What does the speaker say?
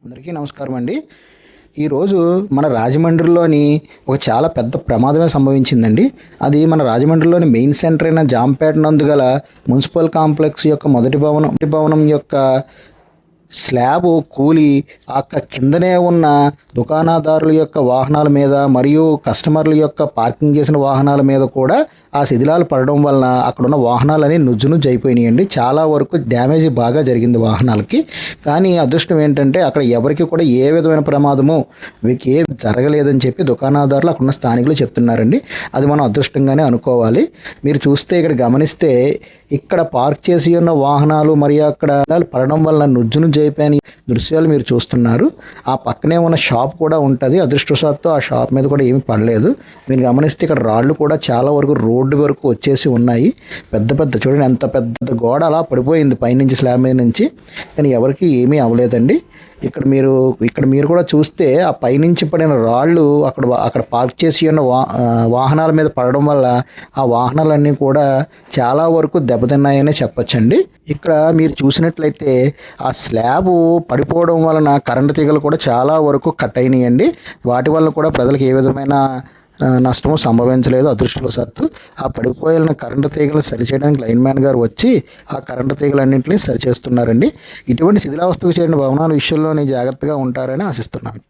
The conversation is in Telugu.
అందరికీ నమస్కారం అండి. ఈరోజు మన రాజమండ్రిలోని ఒక చాలా పెద్ద ప్రమాదమే సంభవించిందండి. అది మన రాజమండ్రిలోని మెయిన్ సెంటర్ అయిన జాంపేట నందు గల మున్సిపల్ కాంప్లెక్స్ యొక్క మొదటి భవనం యొక్క స్లాబ్ కూలి అక్కడ కిందనే ఉన్న దుకాణదారుల యొక్క వాహనాల మీద మరియు కస్టమర్ల యొక్క పార్కింగ్ చేసిన వాహనాల మీద కూడా ఆ శిథిలాలు పడడం వలన అక్కడున్న వాహనాలని నుజ్జు అయిపోయినాయండి. చాలా వరకు డ్యామేజ్ బాగా జరిగింది వాహనాలకి. కానీ అదృష్టం ఏంటంటే అక్కడ ఎవరికి కూడా ఏ విధమైన ప్రమాదము ఏం జరగలేదని చెప్పి దుకాణదారులు అక్కడున్న స్థానికులు చెప్తున్నారండి. అది మనం అదృష్టంగానే అనుకోవాలి. మీరు చూస్తే ఇక్కడ గమనిస్తే ఇక్కడ పార్క్ చేసి ఉన్న వాహనాలు మరియు అక్కడ పడడం వల్ల నుజ్జును జైపోయిన దృశ్యాలు మీరు చూస్తున్నారు. ఆ పక్కనే ఉన్న షాప్ కూడా ఉంటుంది. అదృష్టవశాత్తు ఆ షాప్ మీద కూడా ఏమీ పడలేదు. మీరు గమనిస్తే ఇక్కడ రాళ్ళు కూడా చాలా వరకు రోడ్డు వరకు వచ్చేసి ఉన్నాయి. పెద్ద పెద్ద చూడండి, ఎంత పెద్ద గోడ అలా పడిపోయింది పైనుంచి స్లాబ్ మీద నుంచి. కానీ ఎవరికి ఏమీ అవ్వలేదండి. ఇక్కడ మీరు కూడా చూస్తే ఆ పైనుంచి పడిన రాళ్ళు అక్కడ పార్క్ చేసి ఉన్న వాహనాల మీద పడడం వల్ల ఆ వాహనాలన్నీ కూడా చాలా వరకు దెబ్బతిన్నాయనే చెప్పొచ్చండి. ఇక్కడ మీరు చూసినట్లయితే ఆ స్లాబ్ పడిపోవడం వలన కరెంటు తీగలు కూడా చాలా వరకు కట్ అయినాయండి. వాటి వల్ల కూడా ప్రజలకు ఏ విధమైన నష్టము సంభవించలేదు అదృష్టవశాత్తు. ఆ పడిపోయిన కరెంటు తీగలు సరిచేయడానికి లైన్ మ్యాన్ గారు వచ్చి ఆ కరెంటు తీగలన్నింటినీ సరిచేస్తున్నారండి. ఇటువంటి శిథిలావస్థకు చేరిన భవనాల విషయంలోనే జాగ్రత్తగా ఉంటారని ఆశిస్తున్నాను.